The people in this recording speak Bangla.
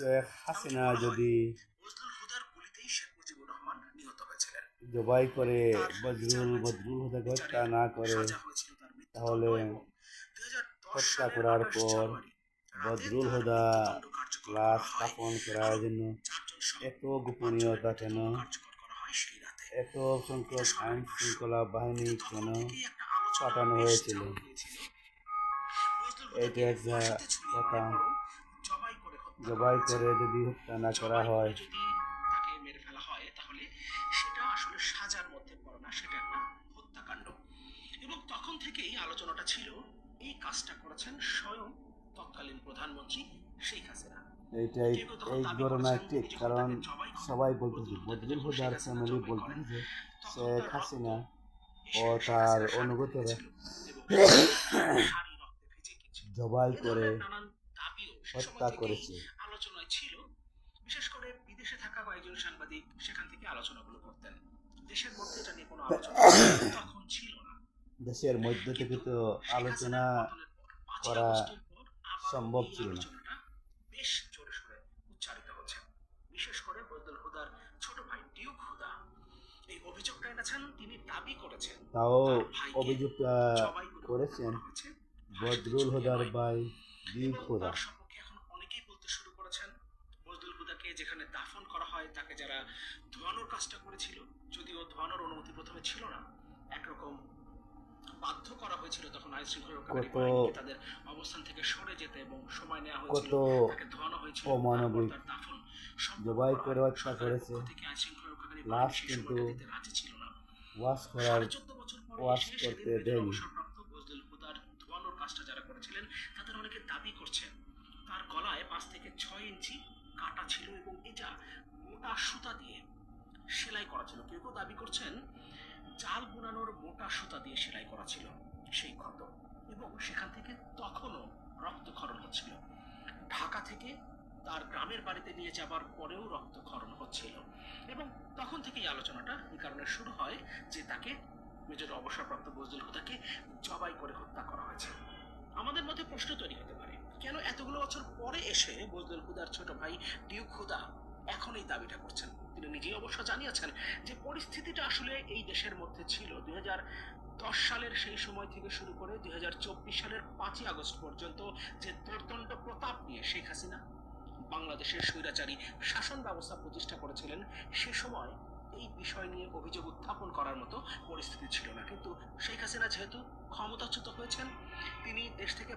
শেখ হাসিনা যদি বজলুল হুদার গুলিতেই শেখ মুজিবুর রহমান নিহত হয়েছিলেন। জবাই করে তার বিচার বদরুল হয়েছিল, হুদাকে হত্যা বিচারের না করে সাজা হয়েছিল তার তাহলে মৃত্যুদণ্ড এবং 2010 হত্যা সালের করার 28 পর জানুয়ারি রাতে বদরুল তার হুদা মৃত্যুদণ্ড কার্যকর লাশ করা হয়। স্থাপন করার আরো জন্য 4 জন সহ এত 5 জনের গোপনীয়তা কেন, মৃত্যুদণ্ড কার্যকর করা হয় সেই রাতে। এত এটা সংখ্যক আইন সরকারি ভাষ্য, শৃঙ্খলা বাহিনী কিন্তু কেন তখন থেকেই একটা আলোচনা পাঠানো বেশ হয়েছিল? চালু হয়েছিল। বজলুল এইটা হুদাকে একটা ফাঁসিতে ঝুলিয়ে কথা। নয়, বরং জবাই করে হত্যা করা জবাই হয়েছে। করে যদি হত্যা না করা জবাই হয় করে যদি তাকে মেরে ফেলা হয় তাহলে সেটা আসলে সাজার মধ্যে পড়ে না, সেটা একটা হত্যাকাণ্ড। এবং তখন থেকেই আলোচনাটা ছিল এই কাজটা করেছেন স্বয়ং তৎকালীন প্রধানমন্ত্রী শেখ হাসিনা। এইটাই কেউ কেউ তখন এই দাবি ঘটনা করেছেন ঠিক, তিনি যখন কারণ তাকে জবাই করেন, সবাই বলতেছে, বজলুল হুদাকে বদরুল যখন শেখ হুদার হাসিনা ফ্যামিলি জবাই করেন, বলতেছে যে তখন শেখ তার রক্ত হাসিনা ও এসে শেখ তার হাসিনার শাড়িতে অনুগতরা লেগেছিল এবং সেই শাড়ি রক্তে ভিজে গিয়েছিল। জবাই এ করে ধরনের নানান দাবিও সে সময় হত্যা থেকেই করেছে। আলোচনায় ছিল। বিশেষ করে বিদেশে থাকা কয়েকজন সাংবাদিক সেখান থেকে আলোচনাগুলো করতেন। দেশের মধ্যে এটা নিয়ে কোনো আলোচনা তখন ছিল না। দেশের মধ্য থেকে কিন্তু তো শেখ আলোচনা হাসিনার পতনের পর 5ই করা আগস্টের পর আবারও সম্ভব এই ছিল না। আলোচনাটা বেশ জোরে সোরে উচ্চারিত হচ্ছে। বিশেষ করে বজলুল হুদার ছোট ভাই ডিউক হুদা এই অভিযোগটা এনেছেন। তিনি দাবি করেছেন তাও তার ভাইকে অভিযোগটা জবাই করে হত্যা করেছেন করা হয়েছে, ফাঁসিতে বদরুল ঝুলিয়ে হুদার নয়। ভাই ডিউক এবং হুদা। তার সপক্ষে এখন অনেকেই বলতে শুরু করেছেন বজলুল হুদাকে যেখানে দাফন করা হয় তাকে যারা ধোয়ানোর কাজটা করেছিল, যদিও ধোয়ানোর অনুমতি প্রথমে ছিল না, একরকম বাধ্য করা হয়েছিল তখন আইন শৃঙ্খলা রক্ষাকারী কত বাহিনীকে তাদের অবস্থান থেকে সরে যেতে এবং সময় নেওয়া হয়েছিল, কত তাকে ধোয়ানো হয়েছিল, তারপর অমানবিক তার দাফন সম্পন্ন জবাই করা করে হয়। হত্যা সরকারের করেছে। পক্ষ থেকে আইন শৃঙ্খলা রক্ষাকারী লাশ বাহিনী সেই কিন্তু সময়টা দিতে রাজি ছিল না। ওয়াশ করার 14.5 বছর পরে ওয়াশ এসে সেদিন করতে মেজর দেয়নি। অবসরপ্রাপ্ত বজলুল হুদার ধোয়ানোর কাজটা যারা করেছিলেন তাদের অনেকে দাবি করছেন তার গলায় 5 থেকে 6 ইঞ্চি কাটা ছিল এবং এটা মোটা সুতা দিয়ে সেলাই করা ছিল। কেউ কেউ দাবি করছেন জাল বুনানোর মোটা সুতা দিয়ে সেলাই করা ছিল সেই ক্ষত, এবং সেখান থেকে তখনও রক্তক্ষরণ হচ্ছিল। ঢাকা থেকে তার গ্রামের বাড়িতে নিয়ে যাবার পরেও রক্তক্ষরণ হচ্ছিল। এবং তখন থেকেই আলোচনাটা এই কারণে শুরু হয় যে তাকে মেজর অবসরপ্রাপ্ত বজলুল হুদাকে জবাই করে হত্যা করা হয়েছে। আমাদের মধ্যে প্রশ্ন তৈরি হতে পারে, কেন এতগুলো বছর পরে এসে বজলুল হুদার ছোট ভাই ডিউক হুদা এখন এই দাবিটা করছেন? তিনি নিজেই অবশ্য জানিয়েছেন যে পরিস্থিতিটা আসলে এই দেশের মধ্যে ছিল 2010 সালের সেই সময় থেকে শুরু করে 2024 সালের 5ই আগস্ট পর্যন্ত যে দুর্দণ্ড প্রতাপ নিয়ে শেখ হাসিনা বাংলাদেশের স্বৈরাচারী শাসন ব্যবস্থা প্রতিষ্ঠা করেছিলেন, সে সময় এই বিষয় নিয়ে অভিযোগ উত্থাপন করার মতো পরিস্থিতি ছিল না। কিন্তু শেখ হাসিনা যেহেতু ক্ষমতাচ্যুত হয়েছেন, তিনি দেশ থেকে